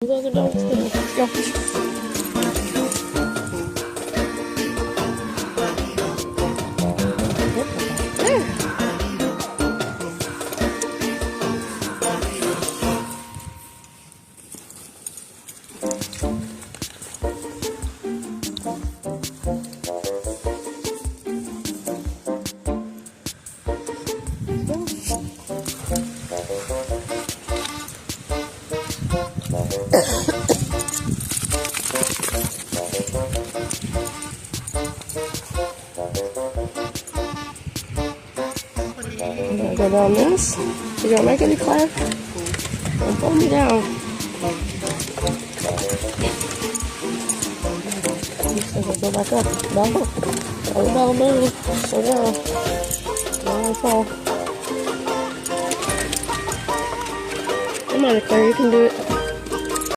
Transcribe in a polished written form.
The other dog's there. Let's go. There. I'm gonna go down this. You gonna make any clap? Don't pull me down. Go back up. Back up. Don't move. Slow down. Don't fall. Come on, Claire, you can do it.